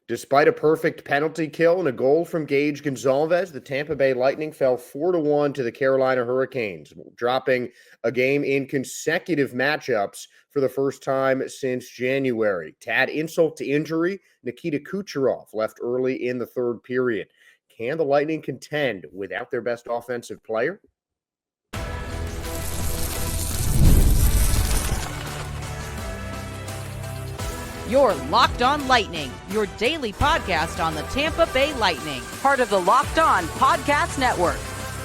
Despite a perfect penalty kill and a goal from Gage Gonzalez, the Tampa Bay Lightning fell 4-1 to the Carolina Hurricanes, dropping a game in consecutive matchups for the first time since January. To add insult to injury, Nikita Kucherov left early in the third period. Can the Lightning contend without their best offensive player? You're Locked On Lightning, your daily podcast on the Tampa Bay Lightning. Part of the Locked On Podcast Network,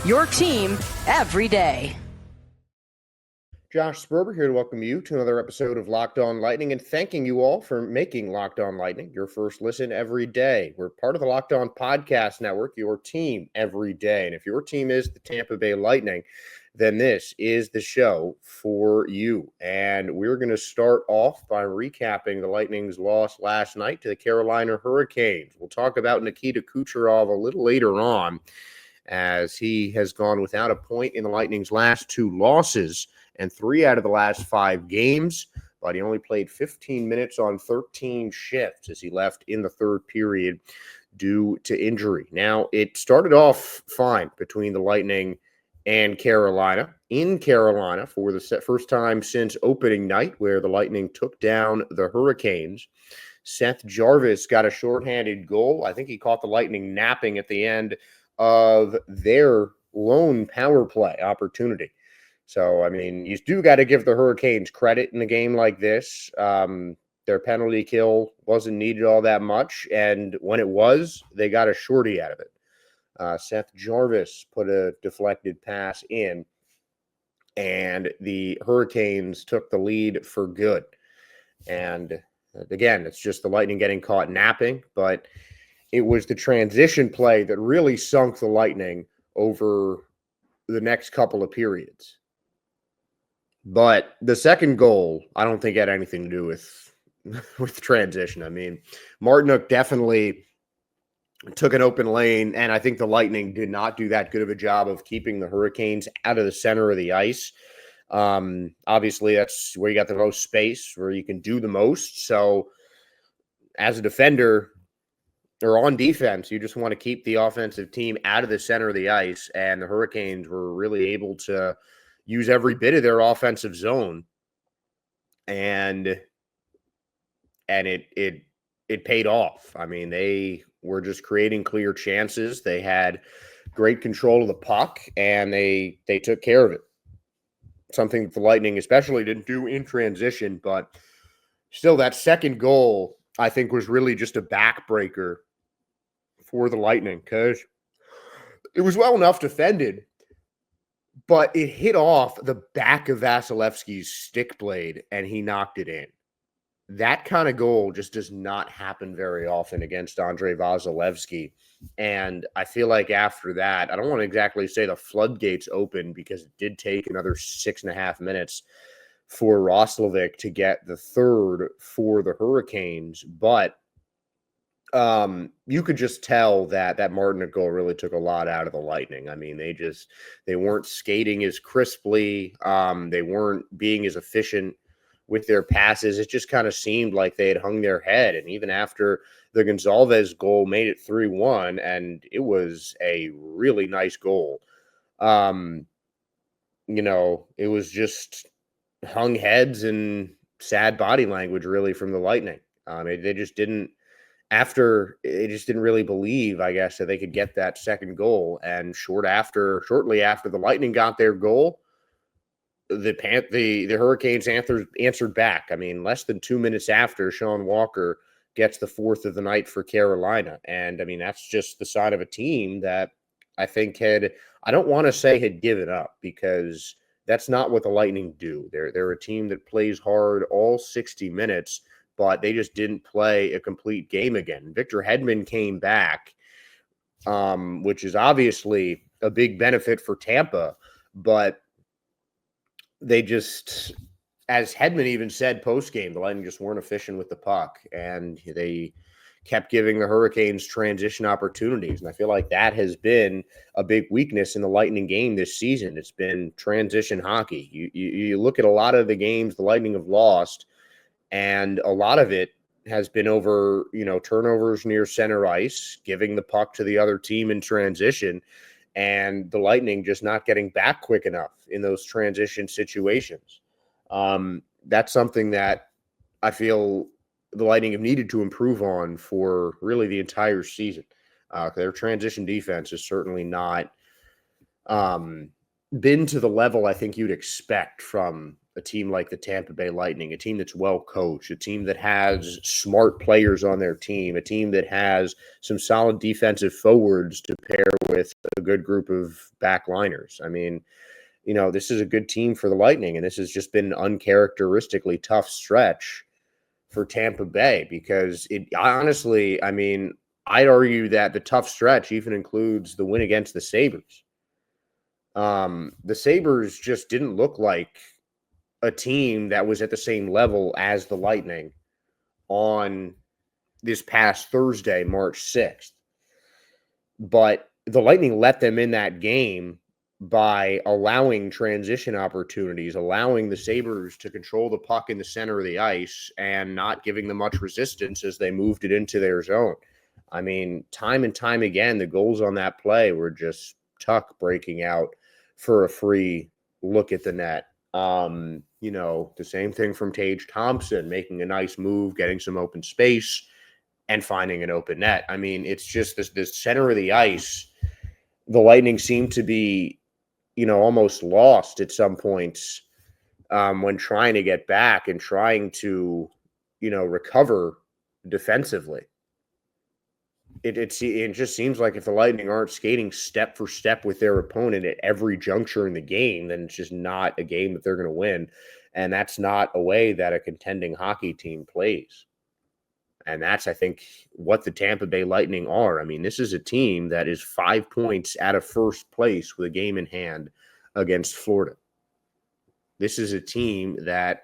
your team every day. Josh Sperber here to welcome you to another episode of Locked On Lightning and thanking you all for making Locked On Lightning your first listen every day. We're part of the Locked On Podcast Network, your team every day. And if your team is the Tampa Bay Lightning, then this is the show for you. And we're going to start off by recapping the Lightning's loss last night to the Carolina Hurricanes. We'll talk about Nikita Kucherov a little later on, as he has gone without a point in the Lightning's last two losses and 3 out of the last 5 games, but he only played 15 minutes on 13 shifts as he left in the third period due to injury. Now, it started off fine between the Lightning and Carolina. In Carolina for the first time since opening night, where the Lightning took down the Hurricanes. Seth Jarvis got a shorthanded goal. I think he caught the Lightning napping at the end of their lone power play opportunity. So, I mean, you do got to give the Hurricanes credit in a game like this. Their penalty kill wasn't needed all that much, and when it was, they got a shorty out of it. Seth Jarvis put a deflected pass in, and the Hurricanes took the lead for good. And again, it's just the Lightning getting caught napping, but it was the transition play that really sunk the Lightning over the next couple of periods. But the second goal, I don't think had anything to do with transition. I mean, Martinook definitely took an open lane, and I think the Lightning did not do that good of a job of keeping the Hurricanes out of the center of the ice. Obviously, that's where you got the most space, where you can do the most. So as a defender or on defense, you just want to keep the offensive team out of the center of the ice, and the Hurricanes were really able to use every bit of their offensive zone, and it paid off. I mean, they were just creating clear chances. They had great control of the puck, and they took care of it. Something that the Lightning especially didn't do in transition, but still that second goal, I think, was really just a backbreaker for the Lightning, because it was well enough defended, but it hit off the back of Vasilevsky's stick blade, and he knocked it in. That kind of goal just does not happen very often against Andrei Vasilevsky. And I feel like after that, I don't want to exactly say the floodgates opened, because it did take another 6.5 minutes for Roslovic to get the third for the Hurricanes. But you could just tell that Martinook goal really took a lot out of the Lightning. I mean, they weren't skating as crisply. They weren't being as efficient with their passes. It just kind of seemed like they had hung their head. And even after the Gonzalez goal made it 3-1, and it was a really nice goal, it was just hung heads and sad body language really from the Lightning. They just didn't really believe, I guess, that they could get that second goal. And shortly after the Lightning got their goal, the Hurricanes answered back. I mean, less than 2 minutes after, Sean Walker gets the fourth of the night for Carolina. And I mean, that's just the sign of a team that I think I don't want to say had given up, because that's not what the Lightning do. They're a team that plays hard all 60 minutes, but they just didn't play a complete game again. Victor Hedman came back, which is obviously a big benefit for Tampa, but they just, as Hedman even said post-game, the Lightning just weren't efficient with the puck, and they kept giving the Hurricanes transition opportunities. And I feel like that has been a big weakness in the Lightning game this season. It's been transition hockey. You look at a lot of the games the Lightning have lost, and a lot of it has been over, turnovers near center ice, giving the puck to the other team in transition, and the Lightning just not getting back quick enough in those transition situations. That's something that I feel the Lightning have needed to improve on for really the entire season. Their transition defense has certainly not been to the level I think you'd expect from a team like the Tampa Bay Lightning, a team that's well coached, a team that has smart players on their team, a team that has some solid defensive forwards to pair with a good group of backliners. I mean, this is a good team for the Lightning, and this has just been an uncharacteristically tough stretch for Tampa Bay because honestly, I mean, I'd argue that the tough stretch even includes the win against the Sabres. The Sabres just didn't look like a team that was at the same level as the Lightning on this past Thursday, March 6th. But the Lightning let them in that game by allowing transition opportunities, allowing the Sabres to control the puck in the center of the ice and not giving them much resistance as they moved it into their zone. I mean, time and time again, the goals on that play were just Tuck breaking out for a free look at the net. The same thing from Tage Thompson, making a nice move, getting some open space, and finding an open net. I mean, it's just this center of the ice. The Lightning seem to be, almost lost at some points when trying to get back and trying to, recover defensively. It just seems like if the Lightning aren't skating step for step with their opponent at every juncture in the game, then it's just not a game that they're going to win. And that's not a way that a contending hockey team plays. And that's, I think, what the Tampa Bay Lightning are. I mean, this is a team that is 5 points out of first place with a game in hand against Florida. This is a team that,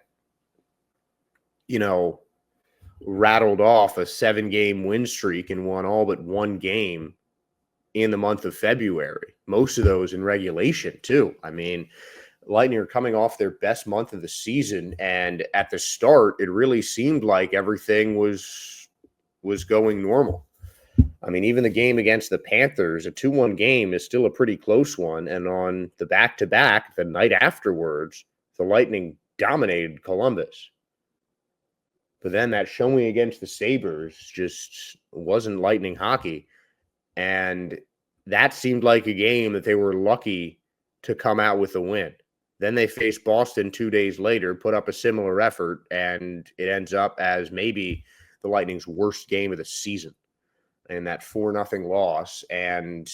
rattled off a 7-game win streak and won all but one game in the month of February. Most of those in regulation, too. I mean, Lightning are coming off their best month of the season, and at the start, it really seemed like everything was going normal. I mean, even the game against the Panthers, a 2-1 game, is still a pretty close one, and on the back-to-back, the night afterwards, the Lightning dominated Columbus. But then that showing against the Sabres just wasn't Lightning hockey, and that seemed like a game that they were lucky to come out with a win. Then they faced Boston 2 days later, put up a similar effort, and it ends up as maybe the Lightning's worst game of the season in that 4-0 loss. And,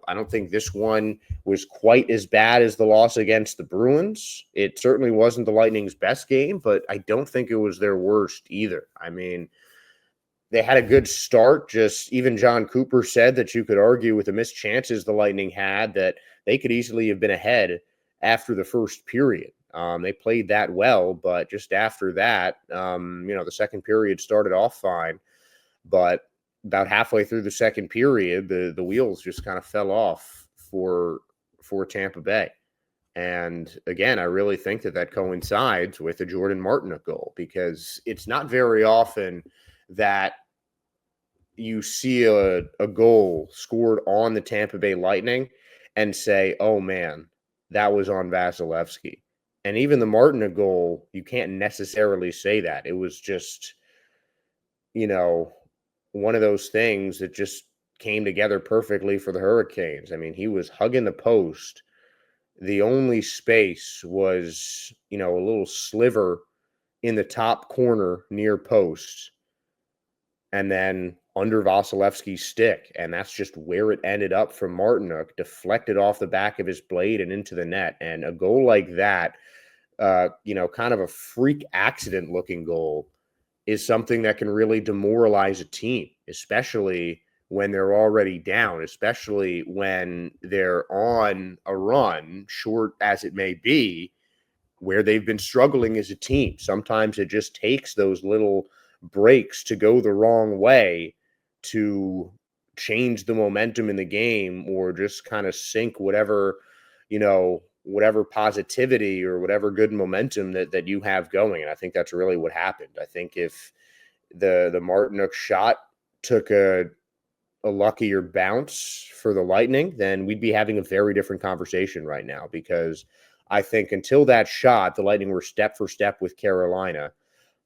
I don't think this one was quite as bad as the loss against the Bruins. It certainly wasn't the Lightning's best game, but I don't think it was their worst either. I mean, they had a good start. Just even John Cooper said that you could argue with the missed chances the Lightning had that they could easily have been ahead after the first period. They played that well, but just after that, the second period started off fine, but about halfway through the second period, the wheels just kind of fell off for Tampa Bay. And again, I really think that coincides with the Jordan Martinook goal, because it's not very often that you see a goal scored on the Tampa Bay Lightning and say, oh man, that was on Vasilevsky. And even the Martinook goal, you can't necessarily say that. It was just, one of those things that just came together perfectly for the Hurricanes. I mean, he was hugging the post. The only space was, a little sliver in the top corner near post, and then under Vasilevsky's stick. And that's just where it ended up from Martinook, deflected off the back of his blade and into the net. And a goal like that, kind of a freak accident looking goal, is something that can really demoralize a team, especially when they're already down, especially when they're on a run, short as it may be, where they've been struggling as a team. Sometimes it just takes those little breaks to go the wrong way to change the momentum in the game, or just kind of sink whatever positivity or whatever good momentum that you have going. And I think that's really what happened. I think if the Martinook shot took a luckier bounce for the Lightning, then we'd be having a very different conversation right now, because I think until that shot, the Lightning were step for step with Carolina.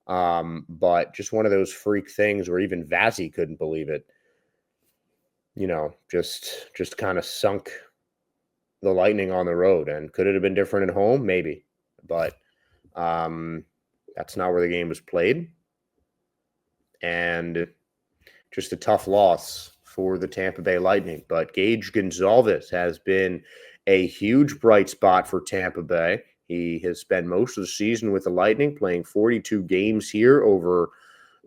But just one of those freak things where even Vazzy couldn't believe it. Just kind of sunk the Lightning on the road. And could it have been different at home? Maybe. But that's not where the game was played. And just a tough loss for the Tampa Bay Lightning. But Gage Gonzalez has been a huge bright spot for Tampa Bay. He has spent most of the season with the Lightning, playing 42 games here over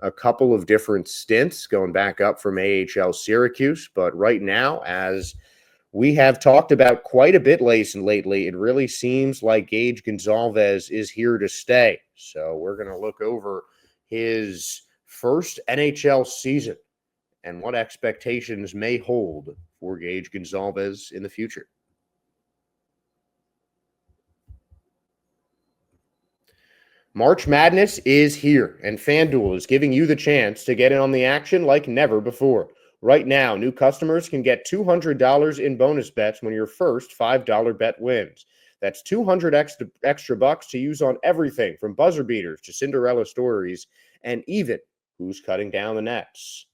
a couple of different stints, going back up from AHL Syracuse. But right now, as we have talked about quite a bit lately, it really seems like Gage Gonzalez is here to stay. So we're going to look over his first NHL season and what expectations may hold for Gage Gonzalez in the future. March Madness is here, and FanDuel is giving you the chance to get in on the action like never before. Right now, new customers can get $200 in bonus bets when your first $5 bet wins. That's 200 extra bucks to use on everything from buzzer beaters to Cinderella stories, and even who's cutting down the nets.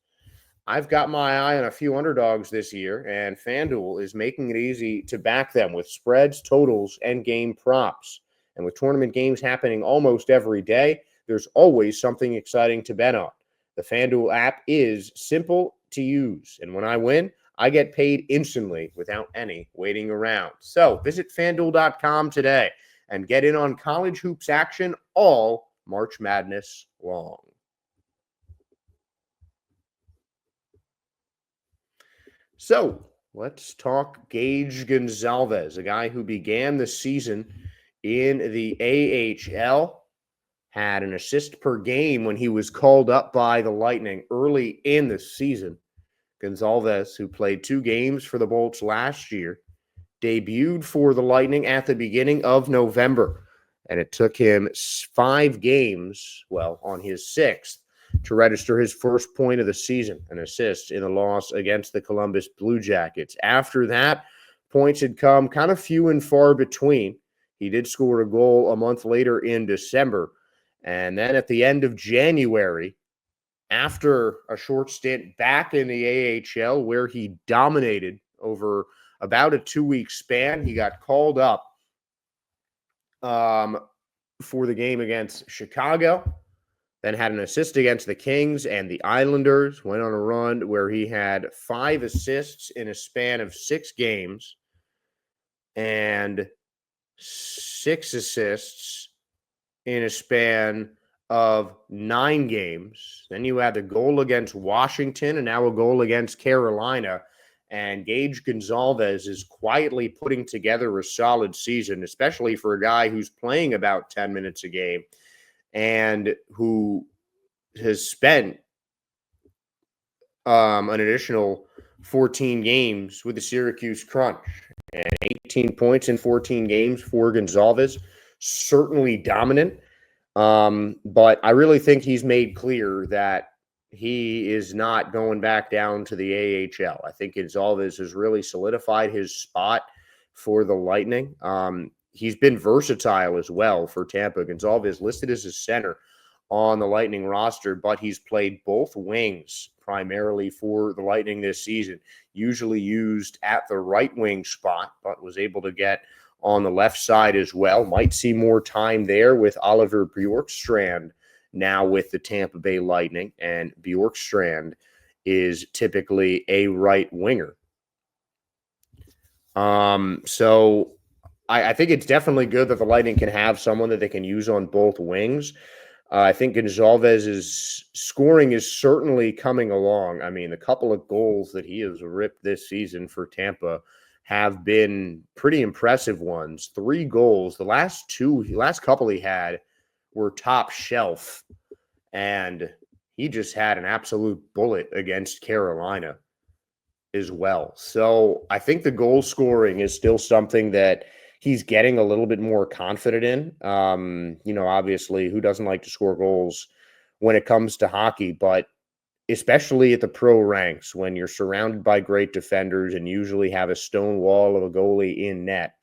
I've got my eye on a few underdogs this year, and FanDuel is making it easy to back them with spreads, totals, and game props. And with tournament games happening almost every day, there's always something exciting to bet on. The FanDuel app is simple to use, and when I win, I get paid instantly without any waiting around. So visit FanDuel.com today and get in on college hoops action all March Madness long. So let's talk Gage Gonzalez, a guy who began the season in the AHL, had an assist per game when he was called up by the Lightning early in the season. Gonzalez, who played 2 games for the Bolts last year, debuted for the Lightning at the beginning of November, and it took him 5 games, on his 6th, to register his first point of the season, an assist in the loss against the Columbus Blue Jackets. After that, points had come kind of few and far between. He did score a goal a month later in December. And then at the end of January, after a short stint back in the AHL where he dominated over about a 2-week span, he got called up for the game against Chicago, then had an assist against the Kings and the Islanders, went on a run where he had 5 assists in a span of 6 games and 6 assists in a span of 9 games. Then you had the goal against Washington and now a goal against Carolina. And Gage Gonzalez is quietly putting together a solid season, especially for a guy who's playing about 10 minutes a game and who has spent an additional 14 games with the Syracuse Crunch. And 18 points in 14 games for Gonzalez, certainly dominant. But I really think he's made clear that he is not going back down to the AHL. I think Gonzalez has really solidified his spot for the Lightning. He's been versatile as well for Tampa. Gonzalez listed as a center on the Lightning roster, but he's played both wings primarily for the Lightning this season, usually used at the right wing spot, but was able to get on the left side as well. Might see more time there with Oliver Bjorkstrand now with the Tampa Bay Lightning, and Bjorkstrand is typically a right winger. So I think it's definitely good that the Lightning can have someone that they can use on both wings. I think Gonzalez's scoring is certainly coming along. I mean, the couple of goals that he has ripped this season for Tampa have been pretty impressive ones. 3 goals. The last couple he had were top shelf, and he just had an absolute bullet against Carolina as well. So I think the goal scoring is still something that he's getting a little bit more confident in. Obviously, who doesn't like to score goals when it comes to hockey, but especially at the pro ranks, when you're surrounded by great defenders and usually have a stone wall of a goalie in net,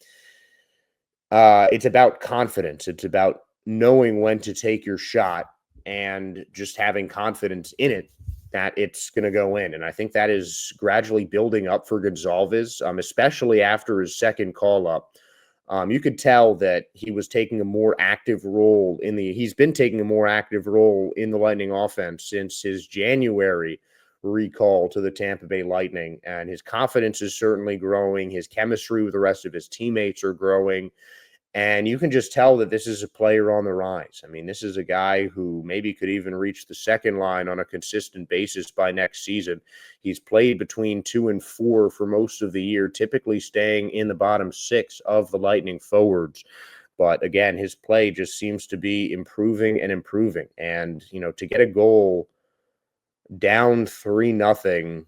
it's about confidence. It's about knowing when to take your shot and just having confidence in it that it's going to go in. And I think that is gradually building up for Gonzalez, especially after his second call up. You could tell that he was taking a more active role he's been taking a more active role in the Lightning offense since his January recall to the Tampa Bay Lightning. And his confidence is certainly growing. His chemistry with the rest of his teammates are growing. And you can just tell that this is a player on the rise. I mean, this is a guy who maybe could even reach the second line on a consistent basis by next season. He's played between 2 and 4 for most of the year, typically staying in the bottom 6 of the Lightning forwards. But again, his play just seems to be improving and improving. And, to get a goal down 3-0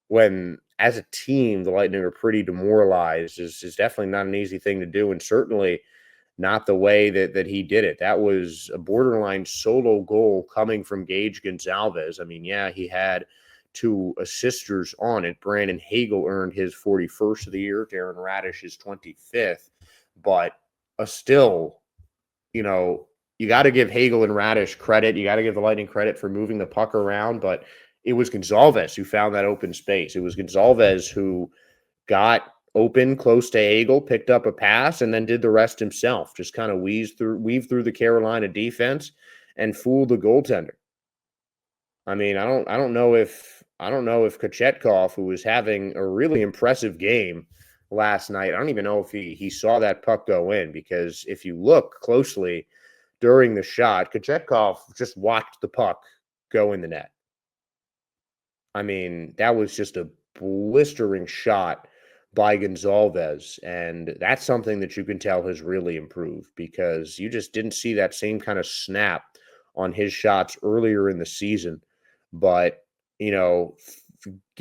when, as a team, the Lightning are pretty demoralized is definitely not an easy thing to do, and certainly not the way that he did it. That was a borderline solo goal coming from Gage Gonzalez. I mean, yeah, he had 2 assisters on it. Brandon Hagel earned his 41st of the year, Darren Radish his 25th, but still, you got to give Hagel and Radish credit. You got to give the Lightning credit for moving the puck around, but it was Gonzalez who found that open space. It was Gonzalez who got open close to Hagel, picked up a pass, and then did the rest himself. Just kind of weave through the Carolina defense and fooled the goaltender. I mean, I don't know if Kucherov, who was having a really impressive game last night, I don't even know if he saw that puck go in, because if you look closely during the shot, Kucherov just watched the puck go in the net. I mean, that was just a blistering shot by Gonzalez, and that's something that you can tell has really improved, because you just didn't see that same kind of snap on his shots earlier in the season. But, you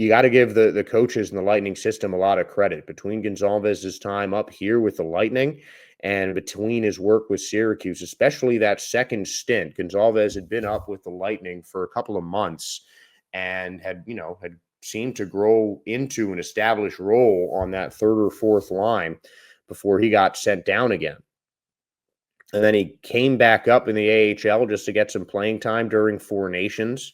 got to give the coaches in the Lightning system a lot of credit. Between Gonzalez's time up here with the Lightning and between his work with Syracuse, especially that second stint, Gonzalez had been up with the Lightning for a couple of months and had seemed to grow into an established role on that third or fourth line before he got sent down again. And then he came back up in the AHL just to get some playing time during Four Nations,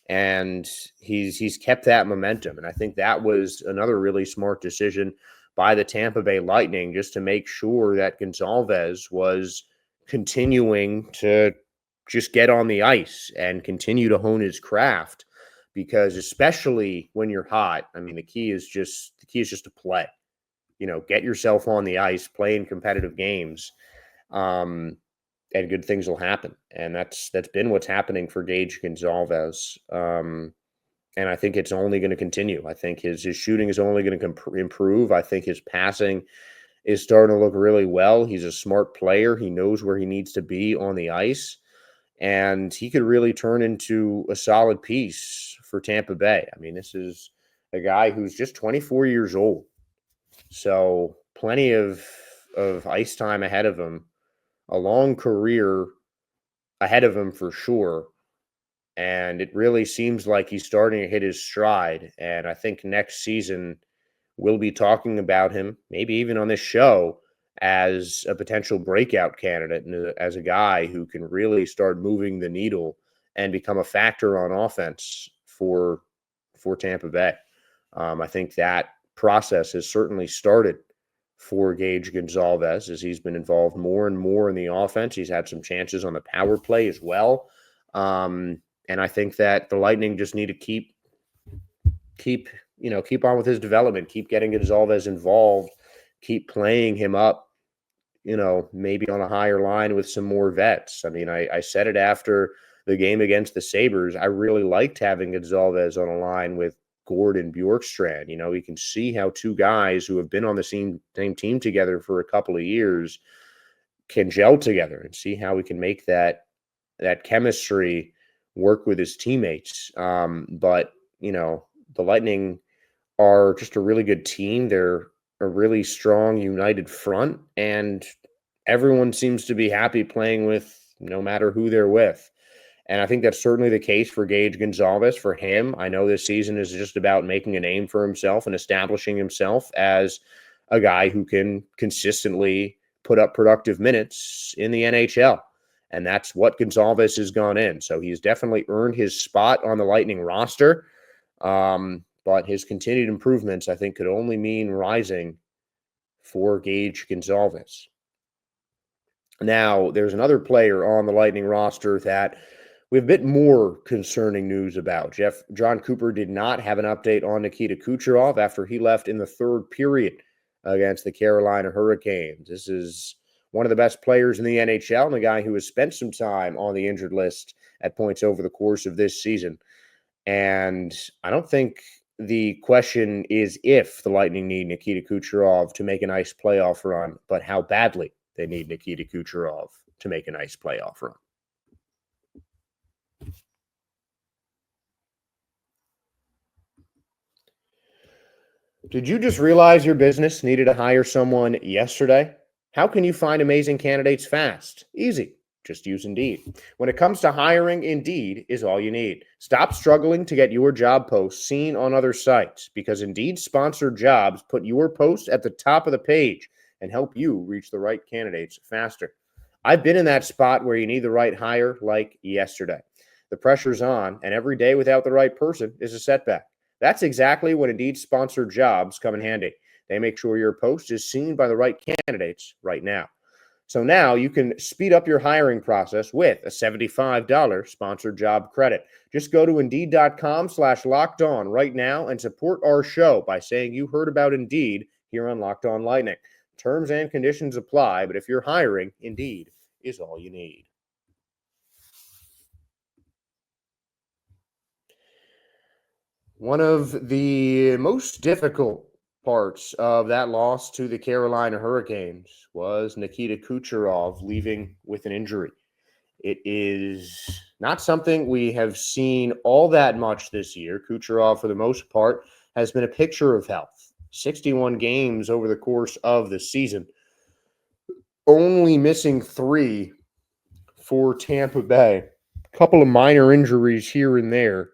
and he's kept that momentum. And I think that was another really smart decision by the Tampa Bay Lightning, just to make sure that Gonzalez was continuing to just get on the ice and continue to hone his craft. Because especially when you're hot, I mean, the key is just to play. Get yourself on the ice, play in competitive games, and good things will happen. And that's been what's happening for Gage Gonzalez. And I think it's only going to continue. I think his shooting is only going to improve. I think his passing is starting to look really well. He's a smart player. He knows where he needs to be on the ice. And he could really turn into a solid piece for Tampa Bay. I mean, this is a guy who's just 24 years old. So plenty of ice time ahead of him, a long career ahead of him for sure. And it really seems like he's starting to hit his stride. And I think next season we'll be talking about him, maybe even on this show, as a potential breakout candidate and as a guy who can really start moving the needle and become a factor on offense for Tampa Bay. I think that process has certainly started for Gage Gonzalez as he's been involved more and more in the offense. He's had some chances on the power play as well. And I think that the Lightning just need to keep on with his development, keep getting Gonzalez involved, keep playing him up, maybe on a higher line with some more vets. I mean, I said it after the game against the Sabres. I really liked having Gonzalez on a line with Gord and Bjorkstrand. You can see how 2 guys who have been on the same team together for a couple of years can gel together, and see how we can make that chemistry work with his teammates. But, the Lightning are just a really good team. They're a really strong, united front, and everyone seems to be happy playing with no matter who they're with. And I think that's certainly the case for Gage Gonzalez. For him, I know this season is just about making a name for himself and establishing himself as a guy who can consistently put up productive minutes in the NHL. And that's what Gonzalez has gone in. So he's definitely earned his spot on the Lightning roster. But his continued improvements, I think, could only mean rising for Gage Gonzalez. Now, there's another player on the Lightning roster that we have a bit more concerning news about. John Cooper did not have an update on Nikita Kucherov after he left in the third period against the Carolina Hurricanes. This is one of the best players in the NHL and a guy who has spent some time on the injured list at points over the course of this season. And I don't think the question is if the Lightning need Nikita Kucherov to make a nice playoff run, but how badly they need Nikita Kucherov to make a nice playoff run. Did you just realize your business needed to hire someone yesterday? How can you find amazing candidates fast? Easy. Just use Indeed. When it comes to hiring, Indeed is all you need. Stop struggling to get your job posts seen on other sites because Indeed sponsored jobs put your post at the top of the page and help you reach the right candidates faster. I've been in that spot where you need the right hire like yesterday. The pressure's on, and every day without the right person is a setback. That's exactly when Indeed sponsored jobs come in handy. They make sure your post is seen by the right candidates right now. So now you can speed up your hiring process with a $75 sponsored job credit. Just go to Indeed.com/LockedOn right now and support our show by saying you heard about Indeed here on Locked On Lightning. Terms and conditions apply, but if you're hiring, Indeed is all you need. One of the most difficult parts of that loss to the Carolina Hurricanes was Nikita Kucherov leaving with an injury. It is not something we have seen all that much this year. Kucherov, for the most part, has been a picture of health. 61 games over the course of the season, only missing 3 for Tampa Bay. A couple of minor injuries here and there.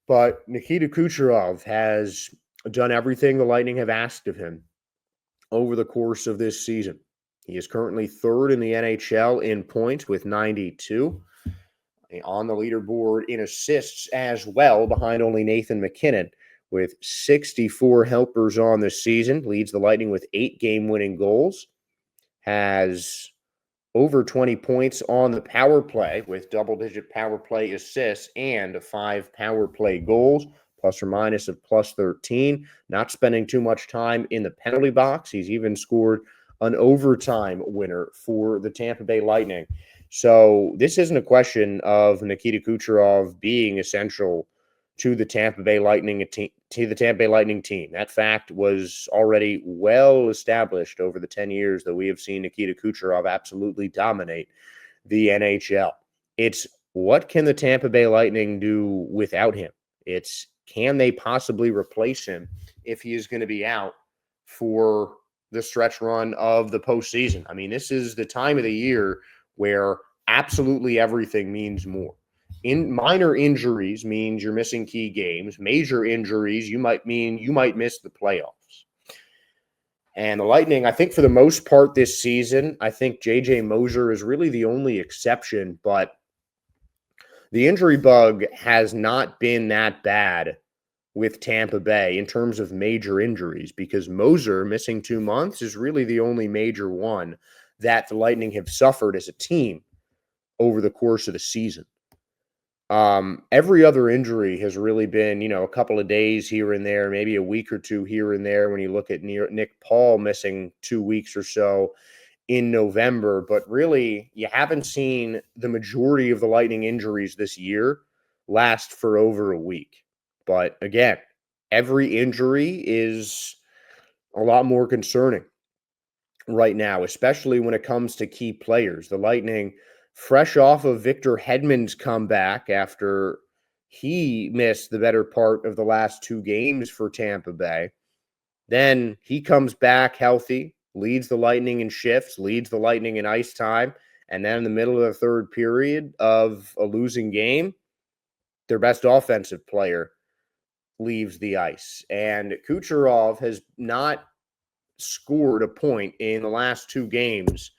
But Nikita Kucherov has done everything the Lightning have asked of him over the course of this season. He is currently third in the NHL in points with 92. On the leaderboard in assists as well, behind only Nathan MacKinnon with 64 helpers on the season. Leads the Lightning with 8 game-winning goals. Has over 20 points on the power play with double-digit power play assists and 5 power play goals, plus or minus of plus 13. Not spending too much time in the penalty box. He's even scored an overtime winner for the Tampa Bay Lightning. So this isn't a question of Nikita Kucherov being essential to the Tampa Bay Lightning team. That fact was already well established over the 10 years that we have seen Nikita Kucherov absolutely dominate the NHL. It's what can the Tampa Bay Lightning do without him? It's can they possibly replace him if he is going to be out for the stretch run of the postseason? I mean, this is the time of the year where absolutely everything means more. In minor injuries means you're missing key games. Major injuries you might miss the playoffs. And the Lightning, I think for the most part this season, I think J.J. Moser is really the only exception, but the injury bug has not been that bad with Tampa Bay in terms of major injuries because Moser missing 2 months is really the only major one that the Lightning have suffered as a team over the course of the season. Every other injury has really been, a couple of days here and there, maybe a week or two here and there when you look at Nick Paul missing 2 weeks or so in November. But really, you haven't seen the majority of the Lightning injuries this year last for over a week. But again, every injury is a lot more concerning right now, especially when it comes to key players. The Lightning, fresh off of Victor Hedman's comeback after he missed the better part of the last 2 games for Tampa Bay. Then he comes back healthy, leads the Lightning in shifts, leads the Lightning in ice time, And then in the middle of the third period of a losing game, their best offensive player leaves the ice. And Kucherov has not scored a point in the last two games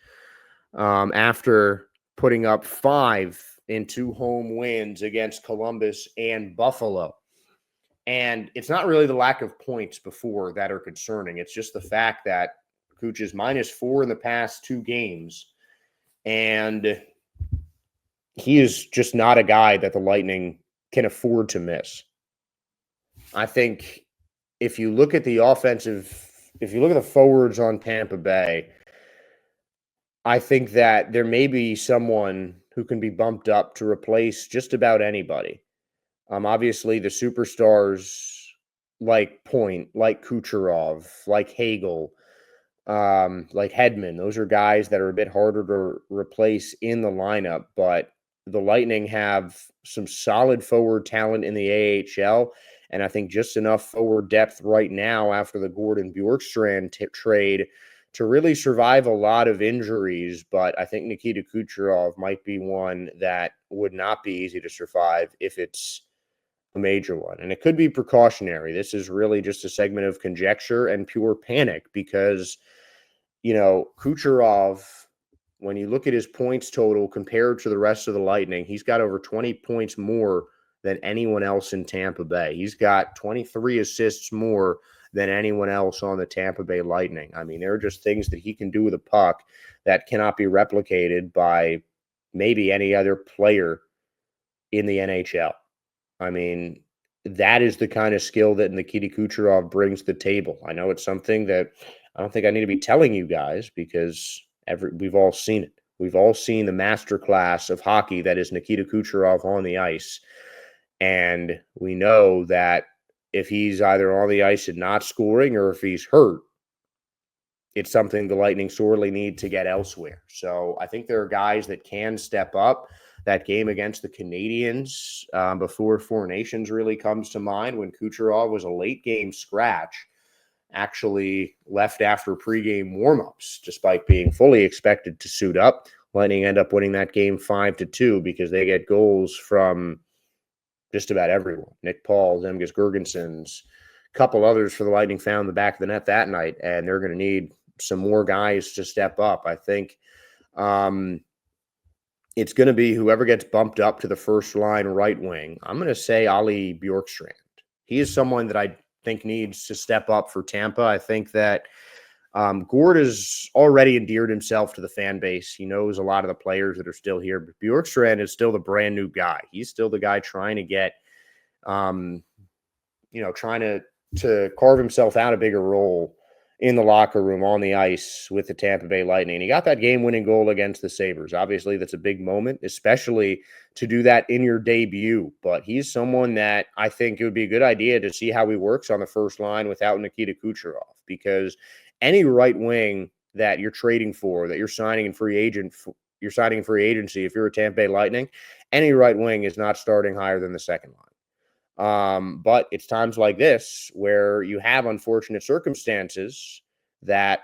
after putting up 5 in 2 home wins against Columbus and Buffalo. And it's not really the lack of points before that are concerning. It's just the fact that Kuch is -4 in the past 2 games. And he is just not a guy that the Lightning can afford to miss. I think if you look at the forwards on Tampa Bay, I think that there may be someone who can be bumped up to replace just about anybody. Obviously, the superstars like Point, like Kucherov, like Hagel, like Hedman, those are guys that are a bit harder to replace in the lineup, but the Lightning have some solid forward talent in the AHL, and I think just enough forward depth right now after the Gordon Bjorkstrand trade to really survive a lot of injuries. But I think Nikita Kucherov might be one that would not be easy to survive if it's a major one. And it could be precautionary. This is really just a segment of conjecture and pure panic because, Kucherov, when you look at his points total compared to the rest of the Lightning, he's got over 20 points more than anyone else in Tampa Bay. He's got 23 assists more than anyone else on the Tampa Bay Lightning. I mean, there are just things that he can do with a puck that cannot be replicated by maybe any other player in the NHL. I mean, that is the kind of skill that Nikita Kucherov brings to the table. I know it's something that I don't think I need to be telling you guys because we've all seen it. We've all seen the masterclass of hockey that is Nikita Kucherov on the ice. And we know that if he's either on the ice and not scoring or if he's hurt, it's something the Lightning sorely need to get elsewhere. So I think there are guys that can step up. That game against the Canadiens before Four Nations really comes to mind when Kucherov was a late game scratch, actually left after pregame warmups, despite being fully expected to suit up. Lightning end up winning that game 5-2 because they get goals from just about everyone. Nick Paul, Zemgus Girgensons, a couple others for the Lightning found the back of the net that night, and they're going to need some more guys to step up. I think it's going to be whoever gets bumped up to the first line right wing. I'm going to say Ali Bjorkstrand. He is someone that I think needs to step up for Tampa. I think that Gord has already endeared himself to the fan base. He knows a lot of the players that are still here, but Bjorkstrand is still the brand new guy. He's still the guy trying to get, trying to carve himself out a bigger role in the locker room, on the ice with the Tampa Bay Lightning. And he got that game-winning goal against the Sabres. Obviously, that's a big moment, especially to do that in your debut. But he's someone that I think it would be a good idea to see how he works on the first line without Nikita Kucherov, because any right wing that you're trading for, that you're signing in free agency, if you're a Tampa Bay Lightning, any right wing is not starting higher than the second line. But it's times like this where you have unfortunate circumstances that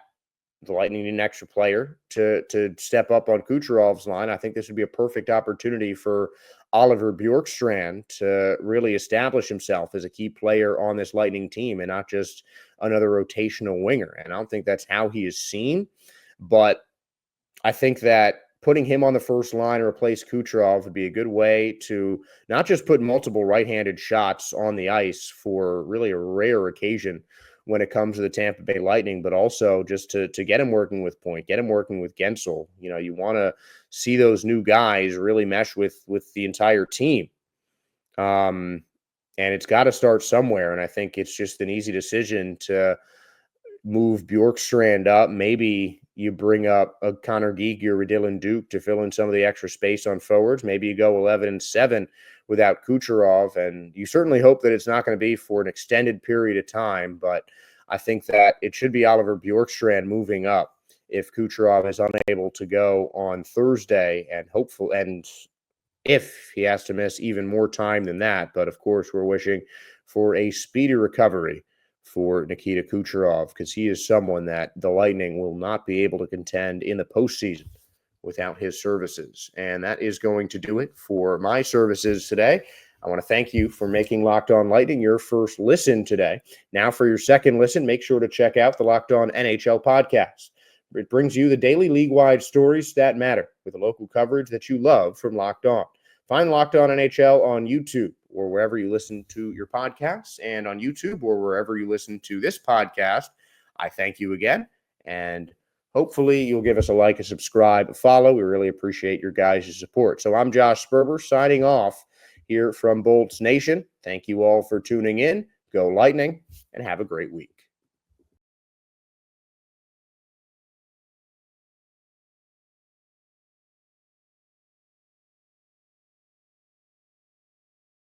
the Lightning need an extra player to step up on Kucherov's line. I think this would be a perfect opportunity for Oliver Bjorkstrand to really establish himself as a key player on this Lightning team and not just another rotational winger. And I don't think that's how he is seen, but I think that putting him on the first line to replace Kucherov would be a good way to not just put multiple right-handed shots on the ice for really a rare occasion when it comes to the Tampa Bay Lightning, but also just to get him working with Point, get him working with Gensel. You want to see those new guys really mesh with the entire team. And it's got to start somewhere. And I think it's just an easy decision to move Bjorkstrand up. Maybe you bring up a Connor Geekie or a Dylan Duke to fill in some of the extra space on forwards. Maybe you go 11-7 without Kucherov, and you certainly hope that it's not going to be for an extended period of time, but I think that it should be Oliver Bjorkstrand moving up if Kucherov is unable to go on Thursday, and if he has to miss even more time than that. But of course, we're wishing for a speedy recovery for Nikita Kucherov, because he is someone that the Lightning will not be able to contend in the postseason without his services. And that is going to do it for my services today. I want to thank you for making Locked On Lightning your first listen today. Now for your second listen, make sure to check out the Locked On NHL podcast. It brings you the daily league-wide stories that matter with the local coverage that you love from Locked On. Find Locked On NHL on YouTube or wherever you listen to your podcasts, and on YouTube or wherever you listen to this podcast. I thank you again, and hopefully you'll give us a like, a subscribe, a follow. We really appreciate your guys' support. So I'm Josh Sperber signing off here from Bolts Nation. Thank you all for tuning in. Go Lightning, and have a great week.